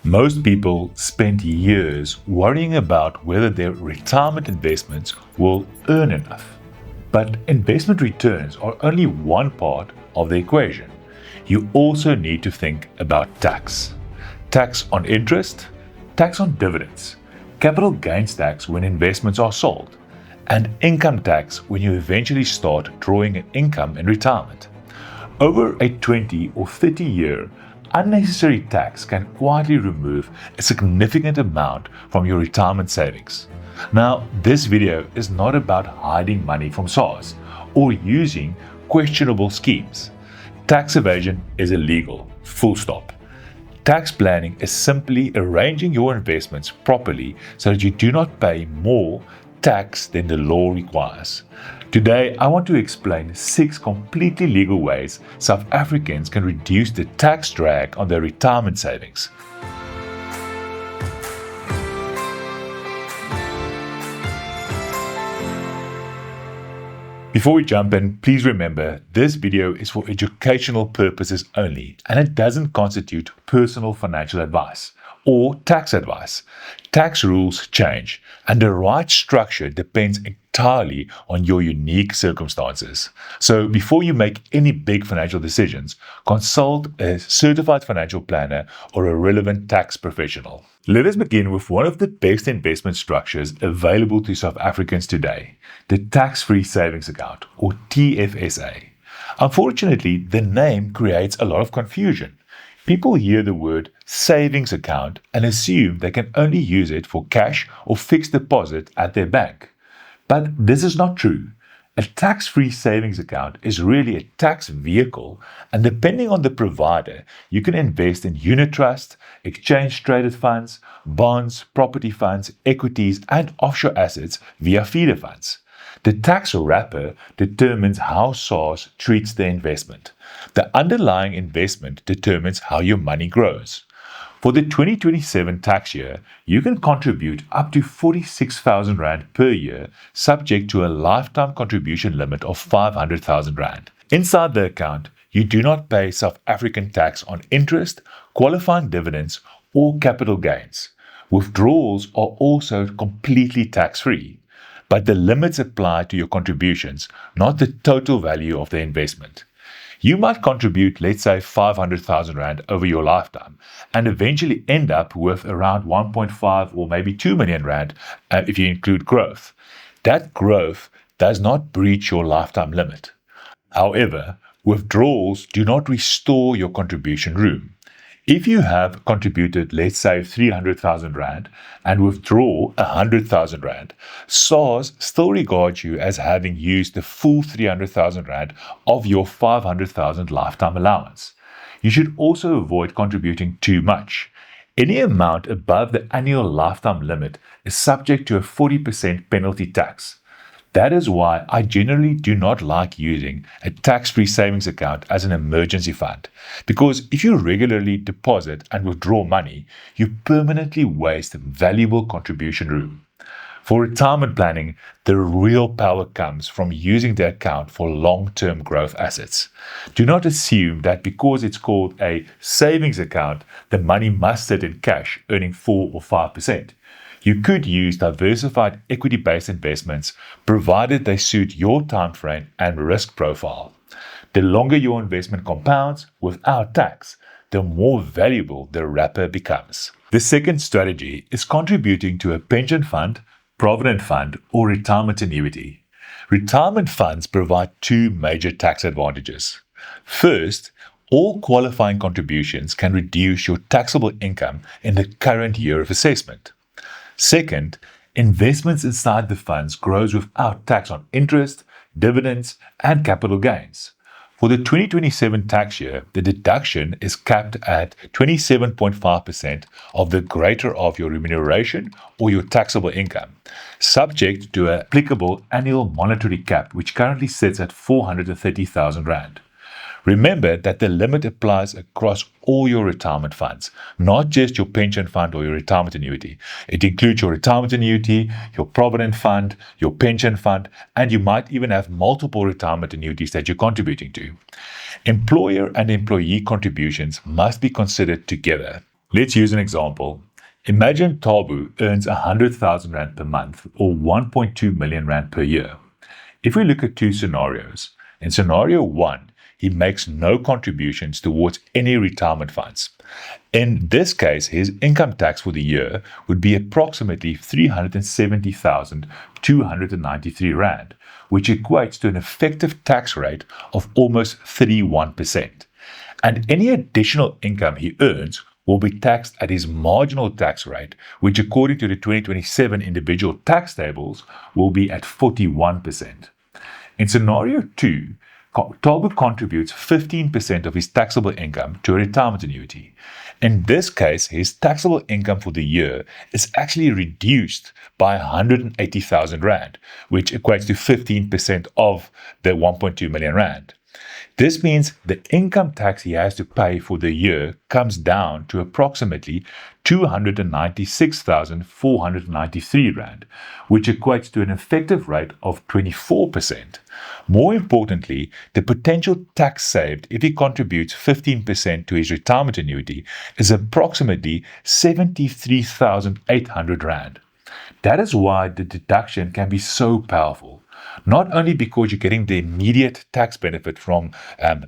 Most people spend years worrying about whether their retirement investments will earn enough. But investment returns are only one part of the equation. You also need to think about tax. Tax on interest, tax on dividends, capital gains tax when investments are sold, and income tax when you eventually start drawing an income in retirement. Over a 20 or 30-year unnecessary tax can quietly remove a significant amount from your retirement savings. Now, this video is not about hiding money from SARS or using questionable schemes. Tax evasion is illegal, full stop. Tax planning is simply arranging your investments properly so that you do not pay more tax than the law requires. Today, I want to explain 6 completely legal ways South Africans can reduce the tax drag on their retirement savings. Before we jump in, please remember this video is for educational purposes only, and it doesn't constitute personal financial advice or tax advice. Tax rules change, and the right structure depends entirely on your unique circumstances. So before you make any big financial decisions, consult a certified financial planner or a relevant tax professional. Let us begin with one of the best investment structures available to South Africans today, the tax-free savings account, or TFSA. Unfortunately, the name creates a lot of confusion. People hear the word savings account and assume they can only use it for cash or fixed deposit at their bank. But this is not true. A tax-free savings account is really a tax vehicle, and depending on the provider, you can invest in unit trust, exchange-traded funds, bonds, property funds, equities, and offshore assets via feeder funds. The tax wrapper determines how SARS treats the investment. The underlying investment determines how your money grows. For the 2027 tax year, you can contribute up to 46,000 Rand per year, subject to a lifetime contribution limit of 500,000 Rand. Inside the account, you do not pay South African tax on interest, qualifying dividends, or capital gains. Withdrawals are also completely tax-free, but the limits apply to your contributions, not the total value of the investment. You might contribute, let's say, 500,000 Rand over your lifetime and eventually end up with around 1.5 or maybe 2 million Rand if you include growth. That growth does not breach your lifetime limit. However, withdrawals do not restore your contribution room. If you have contributed, let's say, 300,000 Rand and withdraw 100,000 Rand, SARS still regards you as having used the full 300,000 Rand of your 500,000 lifetime allowance. You should also avoid contributing too much. Any amount above the annual lifetime limit is subject to a 40% penalty tax. That is why I generally do not like using a tax-free savings account as an emergency fund, because if you regularly deposit and withdraw money, you permanently waste valuable contribution room. For retirement planning, the real power comes from using the account for long-term growth assets. Do not assume that because it's called a savings account, the money must sit in cash earning 4 or 5%. You could use diversified equity-based investments provided they suit your time frame and risk profile. The longer your investment compounds without tax, the more valuable the wrapper becomes. The second strategy is contributing to a pension fund, provident fund, or retirement annuity. Retirement funds provide 2 major tax advantages. First, all qualifying contributions can reduce your taxable income in the current year of assessment. Second, investments inside the funds grows without tax on interest, dividends, and capital gains. For the 2027 tax year, the deduction is capped at 27.5% of the greater of your remuneration or your taxable income, subject to an applicable annual monetary cap, which currently sits at 430,000 Rand. Remember that the limit applies across all your retirement funds, not just your pension fund or your retirement annuity. It includes your retirement annuity, your provident fund, your pension fund, and you might even have multiple retirement annuities that you're contributing to. Employer and employee contributions must be considered together. Let's use an example. Imagine Tabu earns 100,000 Rand per month or 1.2 million Rand per year. If we look at two scenarios, in scenario 1, he makes no contributions towards any retirement funds. In this case, his income tax for the year would be approximately 370,293 Rand, which equates to an effective tax rate of almost 31%. And any additional income he earns will be taxed at his marginal tax rate, which according to the 2027 individual tax tables will be at 41%. In scenario 2, Tabu contributes 15% of his taxable income to a retirement annuity. In this case, his taxable income for the year is actually reduced by 180,000 Rand, which equates to 15% of the 1.2 million Rand. This means the income tax he has to pay for the year comes down to approximately 296,493 Rand, which equates to an effective rate of 24%. More importantly, the potential tax saved if he contributes 15% to his retirement annuity is approximately 73,800 Rand. That is why the deduction can be so powerful. Not only because you're getting the immediate tax benefit from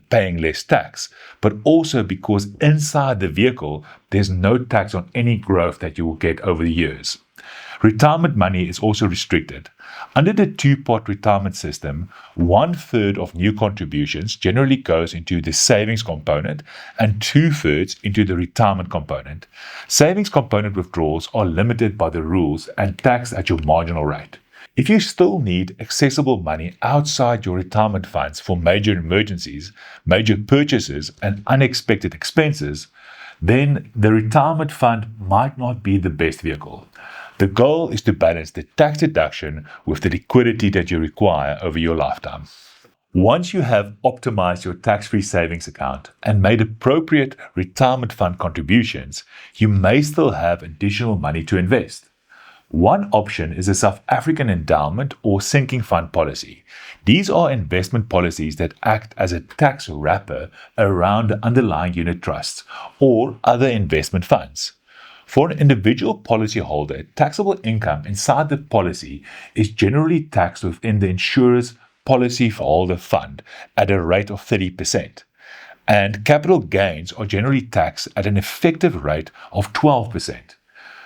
paying less tax, but also because inside the vehicle, there's no tax on any growth that you will get over the years. Retirement money is also restricted. Under the two-pot retirement system, 1/3 of new contributions generally goes into the savings component and 2/3 into the retirement component. Savings component withdrawals are limited by the rules and taxed at your marginal rate. If you still need accessible money outside your retirement funds for major emergencies, major purchases, and unexpected expenses, then the retirement fund might not be the best vehicle. The goal is to balance the tax deduction with the liquidity that you require over your lifetime. Once you have optimized your tax-free savings account and made appropriate retirement fund contributions, you may still have additional money to invest. One option is a South African endowment or sinking fund policy. These are investment policies that act as a tax wrapper around the underlying unit trusts or other investment funds. For an individual policyholder, taxable income inside the policy is generally taxed within the insurer's policyholder fund at a rate of 30%, and capital gains are generally taxed at an effective rate of 12%.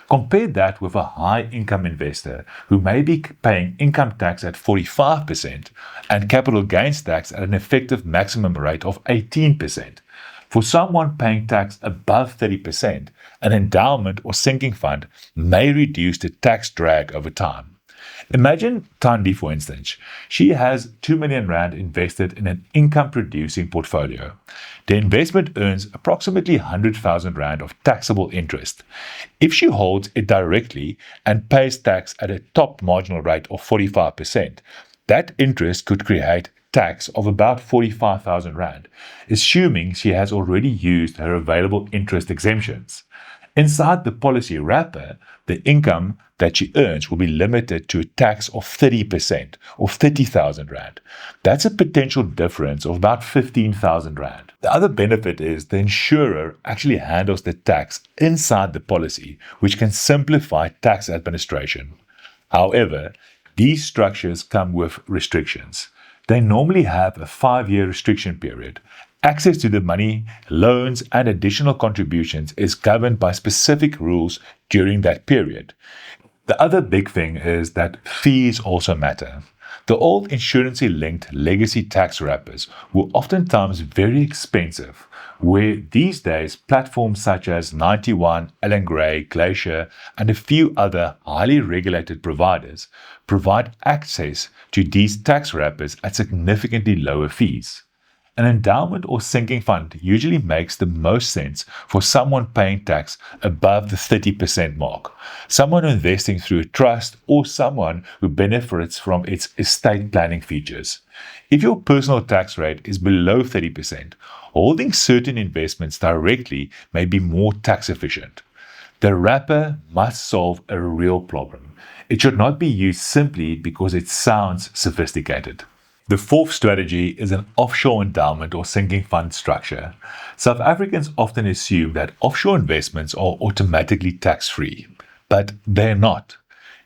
Compare that with a high-income investor who may be paying income tax at 45% and capital gains tax at an effective maximum rate of 18%. For someone paying tax above 30%, an endowment or sinking fund may reduce the tax drag over time. Imagine Thandi, for instance. She has 2 million Rand invested in an income-producing portfolio. The investment earns approximately 100,000 Rand of taxable interest. If she holds it directly and pays tax at a top marginal rate of 45%, that interest could create tax of about 45,000 Rand, assuming she has already used her available interest exemptions. Inside the policy wrapper, the income that she earns will be limited to a tax of 30% or 30,000 Rand. That's a potential difference of about 15,000 Rand. The other benefit is the insurer actually handles the tax inside the policy, which can simplify tax administration. However, these structures come with restrictions. They normally have a 5-year restriction period. Access to the money, loans, and additional contributions is governed by specific rules during that period. The other big thing is that fees also matter. The old insurance-linked legacy tax wrappers were oftentimes very expensive, where these days platforms such as 91, Allen Gray, Glacier, and a few other highly regulated providers provide access to these tax wrappers at significantly lower fees. An endowment or sinking fund usually makes the most sense for someone paying tax above the 30% mark, someone investing through a trust, or someone who benefits from its estate planning features. If your personal tax rate is below 30%, holding certain investments directly may be more tax efficient. The wrapper must solve a real problem. It should not be used simply because it sounds sophisticated. The fourth strategy is an offshore endowment or sinking fund structure. South Africans often assume that offshore investments are automatically tax-free, but they're not.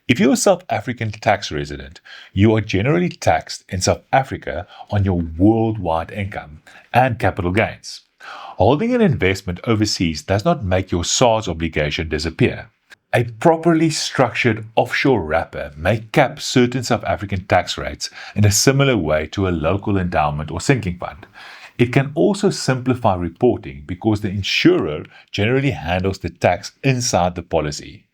If you're a South African tax resident, you are generally taxed in South Africa on your worldwide income and capital gains. Holding an investment overseas does not make your SARS obligation disappear. A properly structured offshore wrapper may cap certain South African tax rates in a similar way to a local endowment or sinking fund. It can also simplify reporting because the insurer generally handles the tax inside the policy.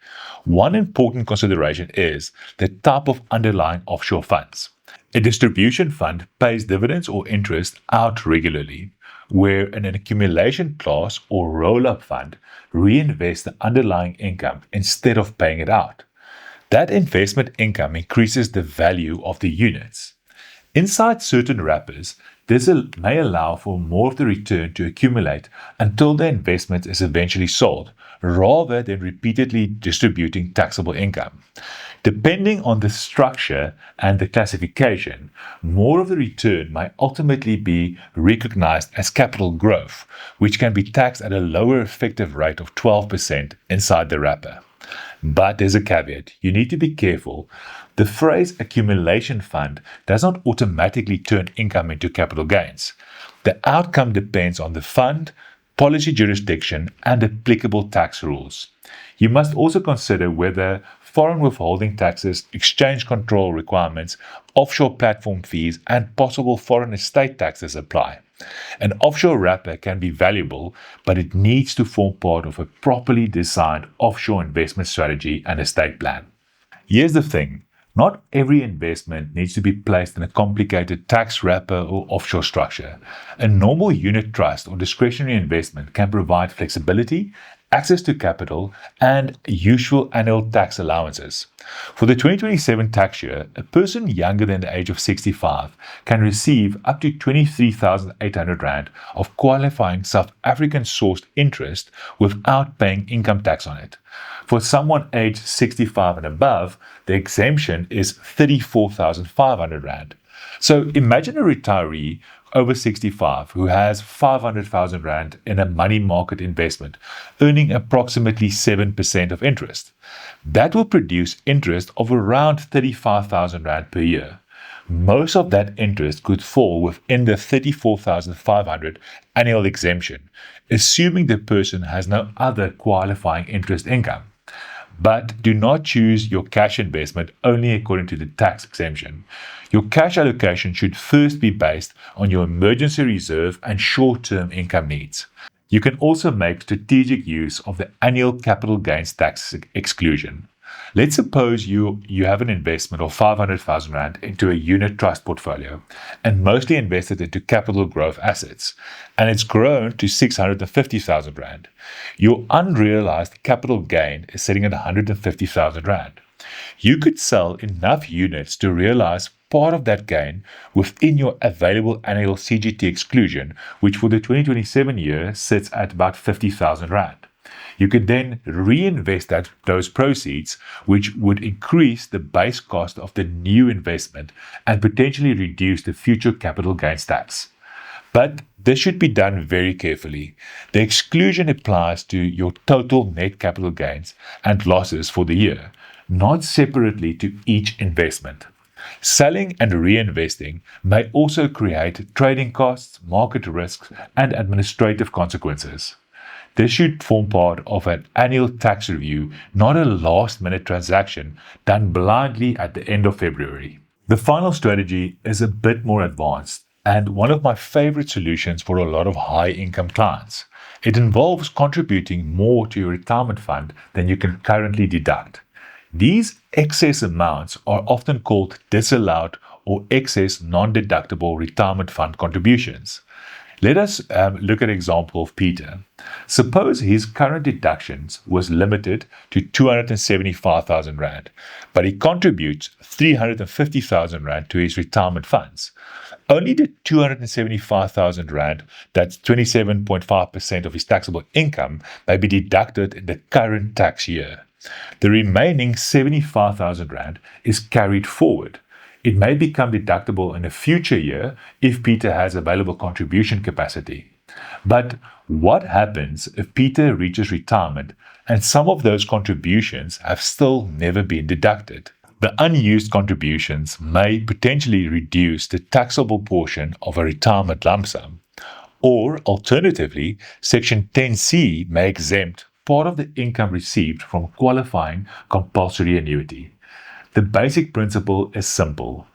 One important consideration is the type of underlying offshore funds. A distribution fund pays dividends or interest out regularly, where an accumulation class or roll-up fund reinvests the underlying income instead of paying it out. That investment income increases the value of the units. Inside certain wrappers, this may allow for more of the return to accumulate until the investment is eventually sold, rather than repeatedly distributing taxable income. Depending on the structure and the classification, more of the return may ultimately be recognized as capital growth, which can be taxed at a lower effective rate of 12% inside the wrapper. But there's a caveat. You need to be careful. The phrase accumulation fund does not automatically turn income into capital gains. The outcome depends on the fund, policy jurisdiction, and applicable tax rules. You must also consider whether foreign withholding taxes, exchange control requirements, offshore platform fees, and possible foreign estate taxes apply. An offshore wrapper can be valuable, but it needs to form part of a properly designed offshore investment strategy and estate plan. Here's the thing. Not every investment needs to be placed in a complicated tax wrapper or offshore structure. A normal unit trust or discretionary investment can provide flexibility, access to capital, and usual annual tax allowances. For the 2027 tax year, a person younger than the age of 65 can receive up to 23,800 Rand of qualifying South African sourced interest without paying income tax on it. For someone aged 65 and above, the exemption is 34,500 Rand. So imagine a retiree over 65 who has 500,000 Rand in a money market investment, earning approximately 7% of interest. That will produce interest of around 35,000 Rand per year. Most of that interest could fall within the 34,500 annual exemption, assuming the person has no other qualifying interest income. But do not choose your cash investment only according to the tax exemption. Your cash allocation should first be based on your emergency reserve and short-term income needs. You can also make strategic use of the annual capital gains tax exclusion. Let's suppose you have an investment of 500,000 Rand into a unit trust portfolio and mostly invested into capital growth assets, and it's grown to 650,000 Rand. Your unrealized capital gain is sitting at 150,000 Rand. You could sell enough units to realize part of that gain within your available annual CGT exclusion, which for the 2027 year sits at about 50,000 Rand. You could then reinvest those proceeds, which would increase the base cost of the new investment and potentially reduce the future capital gains tax. But this should be done very carefully. The exclusion applies to your total net capital gains and losses for the year, not separately to each investment. Selling and reinvesting may also create trading costs, market risks, and administrative consequences. This should form part of an annual tax review, not a last-minute transaction done blindly at the end of February. The final strategy is a bit more advanced and one of my favorite solutions for a lot of high-income clients. It involves contributing more to your retirement fund than you can currently deduct. These excess amounts are often called disallowed or excess non-deductible retirement fund contributions. Let us look at an example of Peter. Suppose his current deductions was limited to 275,000 Rand, but he contributes 350,000 Rand to his retirement funds. Only the 275,000 Rand, that's 27.5% of his taxable income, may be deducted in the current tax year. The remaining 75,000 Rand is carried forward. It may become deductible in a future year if Peter has available contribution capacity. But what happens if Peter reaches retirement and some of those contributions have still never been deducted? The unused contributions may potentially reduce the taxable portion of a retirement lump sum, or alternatively, Section 10C may exempt part of the income received from qualifying compulsory annuity. The basic principle is simple.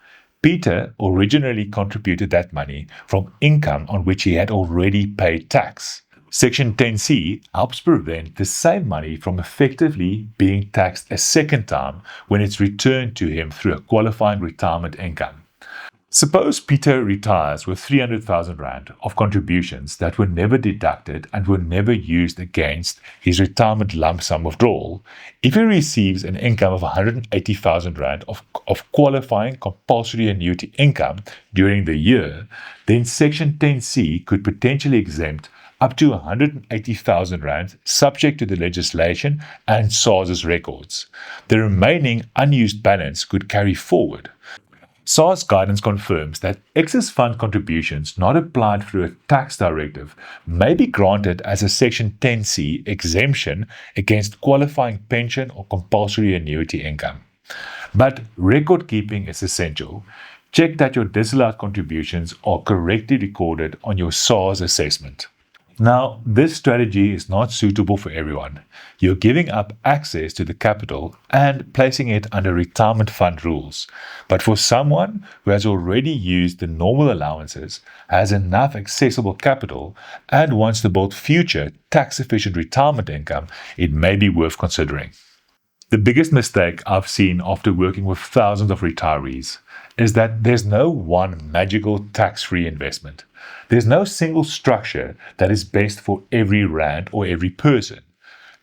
Peter originally contributed that money from income on which he had already paid tax. Section 10C helps prevent the same money from effectively being taxed a second time when it's returned to him through a qualifying retirement income. Suppose Peter retires with 300,000 Rand of contributions that were never deducted and were never used against his retirement lump sum withdrawal. If he receives an income of 180,000 Rand of qualifying compulsory annuity income during the year, then Section 10C could potentially exempt up to 180,000 Rand subject to the legislation and SARS's records. The remaining unused balance could carry forward. SARS guidance confirms that excess fund contributions not applied through a tax directive may be granted as a Section 10C exemption against qualifying pension or compulsory annuity income. But record keeping is essential. Check that your disallowed contributions are correctly recorded on your SARS assessment. Now, this strategy is not suitable for everyone. You're giving up access to the capital and placing it under retirement fund rules. But for someone who has already used the normal allowances, has enough accessible capital, and wants to build future tax-efficient retirement income, it may be worth considering. The biggest mistake I've seen after working with thousands of retirees is that there's no one magical tax-free investment. There's no single structure that is best for every rand or every person.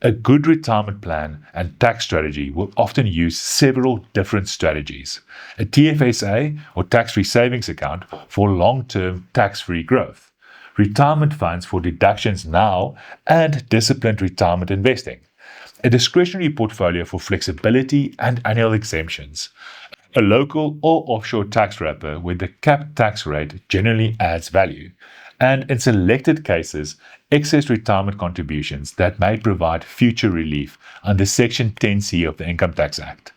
A good retirement plan and tax strategy will often use several different strategies. A TFSA or tax-free savings account for long-term tax-free growth. Retirement funds for deductions now and disciplined retirement investing. A discretionary portfolio for flexibility and annual exemptions. A local or offshore tax wrapper where the capped tax rate generally adds value, and in selected cases, excess retirement contributions that may provide future relief under Section 10C of the Income Tax Act.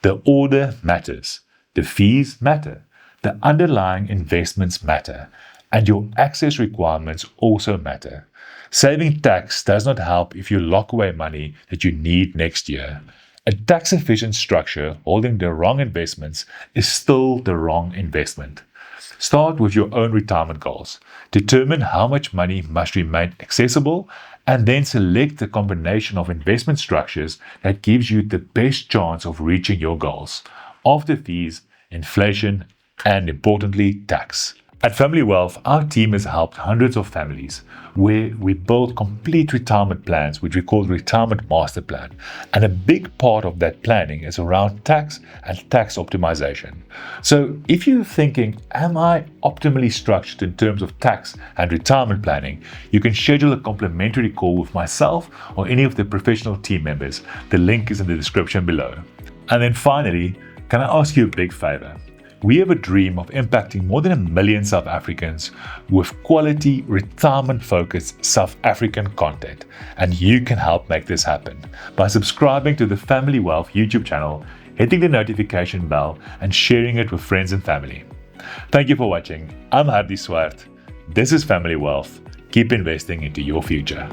The order matters, the fees matter, the underlying investments matter, and your access requirements also matter. Saving tax does not help if you lock away money that you need next year. A tax-efficient structure holding the wrong investments is still the wrong investment. Start with your own retirement goals. Determine how much money must remain accessible, and then select the combination of investment structures that gives you the best chance of reaching your goals, after fees, inflation, and importantly, tax. At Family Wealth, our team has helped hundreds of families where we build complete retirement plans, which we call the Retirement Master Plan. And a big part of that planning is around tax and tax optimization. So if you're thinking, am I optimally structured in terms of tax and retirement planning, you can schedule a complimentary call with myself or any of the professional team members. The link is in the description below. And then finally, can I ask you a big favor? We have a dream of impacting more than 1 million South Africans with quality, retirement-focused South African content. And you can help make this happen by subscribing to the Family Wealth YouTube channel, hitting the notification bell, and sharing it with friends and family. Thank you for watching. I'm Hardi Swart. This is Family Wealth. Keep investing into your future.